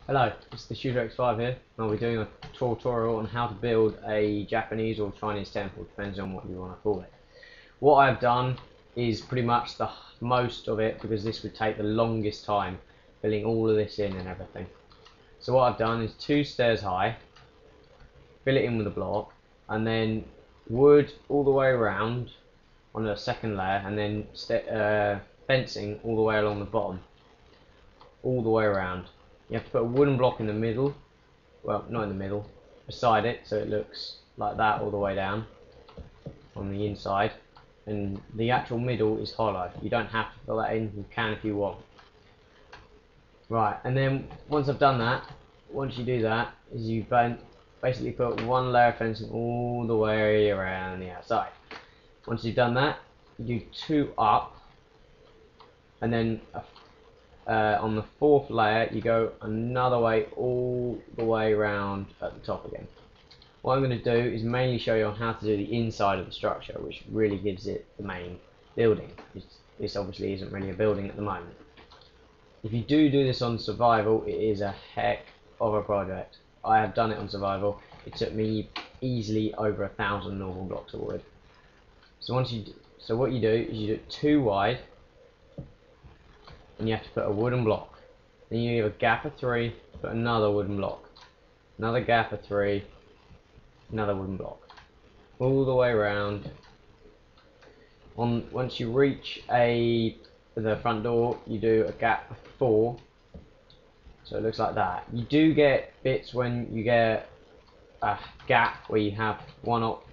Hello, it's the Shooter X5 here, and I'll be doing a tutorial on how to build a Japanese or Chinese temple, depends on what you want to call it. What I've done is pretty much the most of it, because this would take the longest time, filling all of this in and everything. So what I've done is 2 stairs high, fill it in with a block, and then wood all the way around on the second layer, and then fencing all the way along the bottom, all the way around. You have to put a wooden block in the middle, well, not in the middle, beside it, so it looks like that all the way down on the inside, and the actual middle is hollow. You don't have to fill that in, you can if you want. Right, and then once I've done that, once you do that, is you basically put one layer of fencing all the way around the outside. Once you've done that, you do 2 up, and then on the 4th layer you go another way all the way around at the top again. What I'm going to do is mainly show you on how to do the inside of the structure, which really gives it the main building. This obviously isn't really a building at the moment. If you do this on survival, it is a heck of a project. I have done it on survival. It took me easily over 1,000 normal blocks of wood. So what you do is you do it 2 wide, and you have to put a wooden block. Then you leave a gap of 3, put another wooden block, another gap of 3, another wooden block, all the way around. Once you reach the front door, you do a gap of 4, so it looks like that. You do get bits when you get a gap where you have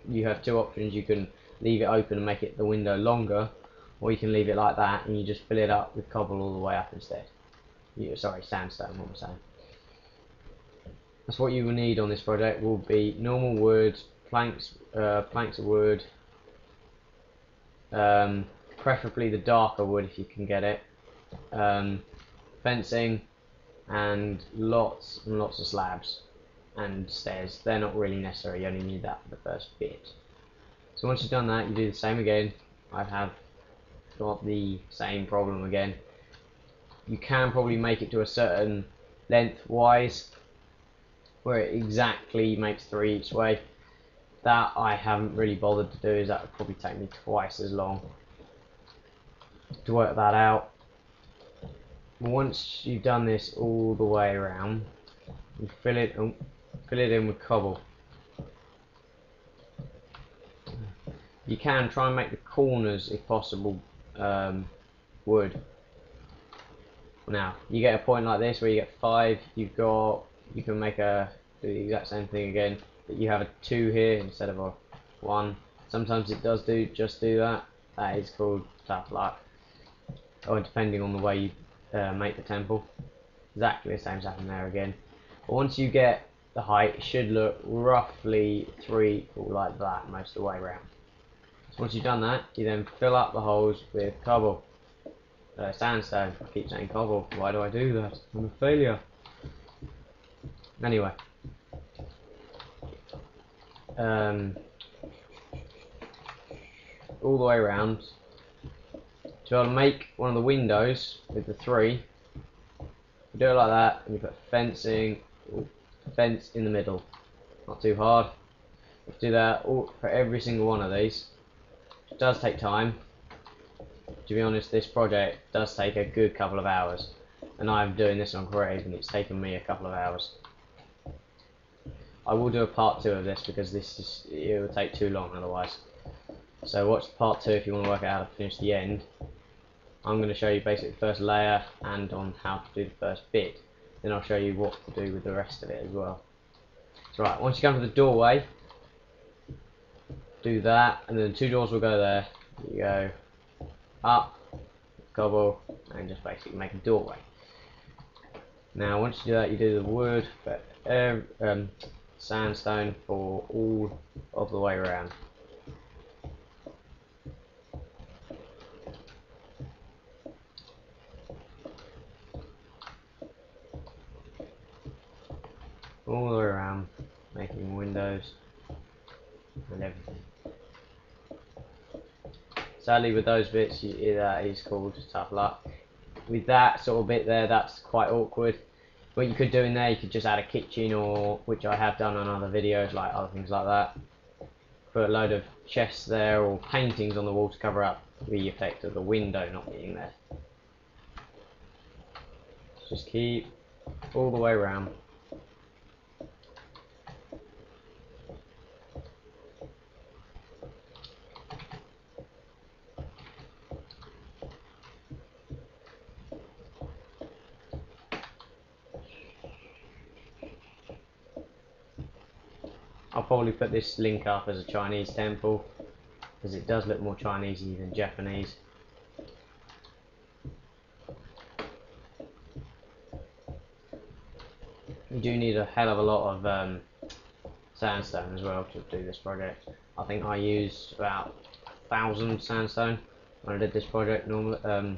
you have 2 options. You can leave it open and make it the window longer, or you can leave it like that and you just fill it up with cobble all the way up instead. Sorry, sandstone, what I'm saying. That's what you will need on this project. Will be normal wood, planks of wood, preferably the darker wood if you can get it, fencing, and lots and lots of slabs and stairs. They're not really necessary, you only need that for the first bit. So once you've done that, you do the same again. I have got the same problem again. You can probably make it to a certain lengthwise where it exactly makes 3 each way. That I haven't really bothered to do, as that would probably take me twice as long to work that out. Once you've done this all the way around, you fill it in with cobble. You can try and make the corners, if possible, wood. Now you get a point like this where you get 5. You can do the exact same thing again, but you have a 2 here instead of a 1. Sometimes it does just do that. That is called tough luck, or depending on the way you make the temple. Exactly the same as happened there again. But once you get the height, it should look roughly 3 equal like that most of the way around. So once you've done that, you then fill up the holes with cobble. Sandstone. I keep saying cobble. Why do I do that? I'm a failure. Anyway. All the way around. To be able to make one of the windows with the 3, you do it like that, and you put fence in the middle. Not too hard. You do that for every single one of these. It does take time. To be honest, this project does take a good couple of hours, and I'm doing this on creative and it's taken me a couple of hours. I will do a part 2 of this because it will take too long otherwise. So watch part 2 if you want to work out how to finish the end. I'm going to show you basically the first layer and on how to do the first bit. Then I'll show you what to do with the rest of it as well. So right, once you come to the doorway, do that, and then 2 doors will go there. You go up, cobble, and just basically make a doorway. Now once you do that, you do the wood, but sandstone for all of the way around. All the way around, making windows and everything. Sadly with those bits, that is called tough luck. With that sort of bit there, that's quite awkward. What you could do in there, you could just add a kitchen, or which I have done on other videos, like other things like that. Put a load of chests there or paintings on the wall to cover up the effect of the window not being there. Just keep all the way around. I'll probably put this link up as a Chinese temple, because it does look more Chinesey than Japanese. You do need a hell of a lot of sandstone as well to do this project. I think I used about 1,000 sandstone when I did this project normally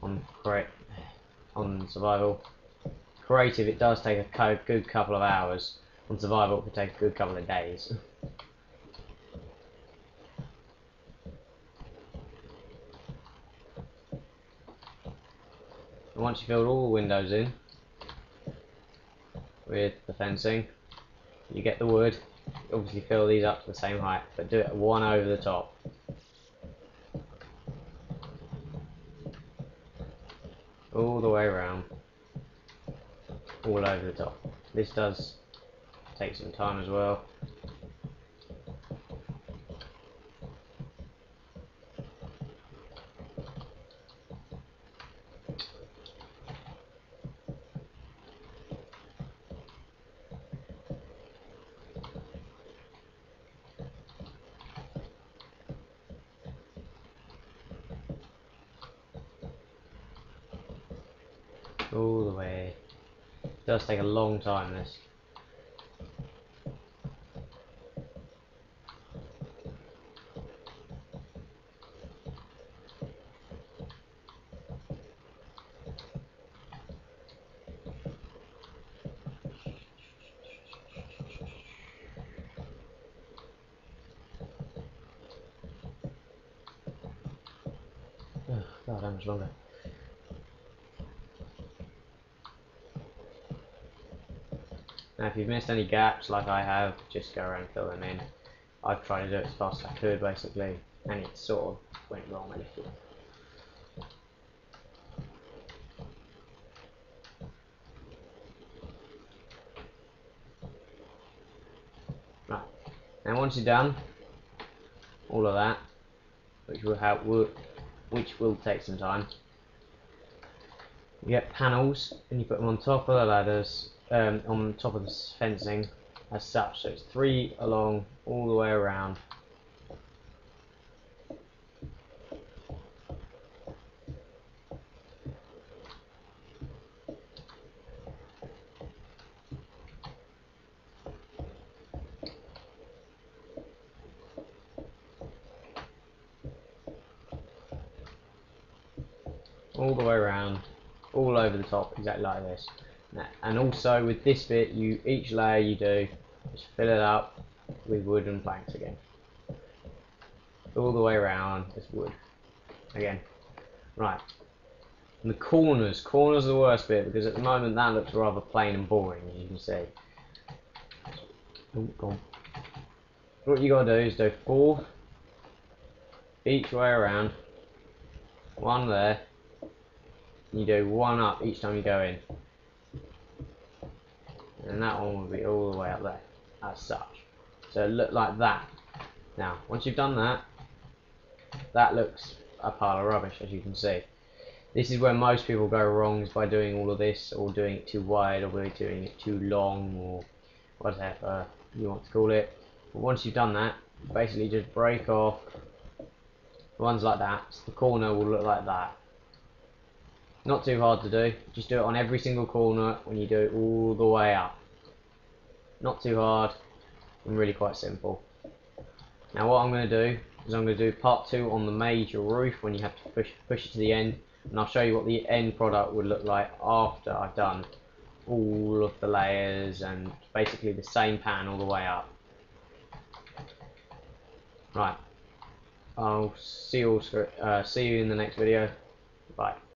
on survival. Creative, it does take a good couple of hours. On survival, it could take a good couple of days. And once you filled all the windows in with the fencing, you get the wood. You obviously fill these up to the same height, but do it one over the top. All the way around. All over the top. This does take some time as well. All the way. It does take a long time, this. Oh, God, how much longer? Now, if you've missed any gaps like I have, just go around and fill them in. I've tried to do it as fast as I could, basically, and it sort of went wrong a little. Right, now once you're done, all of that, which will take some time, you get panels and you put them on top of the ladders, on top of the fencing as such. So it's 3 along all the way around. All the way around, all over the top, exactly like this. And also with this bit, each layer you do, just fill it up with wood and planks again. All the way around, it's wood again. Right. And the corners are the worst bit, because at the moment that looks rather plain and boring, as you can see. Oh, go on. What you gotta do is do 4 each way around, 1 there. You do 1 up each time you go in, and that one will be all the way up there as such. So it look like that. Now once you've done that, that looks a pile of rubbish, as you can see. This is where most people go wrong, is by doing all of this, or doing it too wide, or doing it too long, or whatever you want to call it. But once you've done that, basically just break off ones like that, so the corner will look like that. Not too hard to do, just do it on every single corner when you do it all the way up. Not too hard, and really quite simple. Now what I'm going to do is I'm going to do part 2 on the major roof, when you have to push it to the end, and I'll show you what the end product would look like after I've done all of the layers and basically the same pan all the way up. Right, I'll see you in the next video. Bye.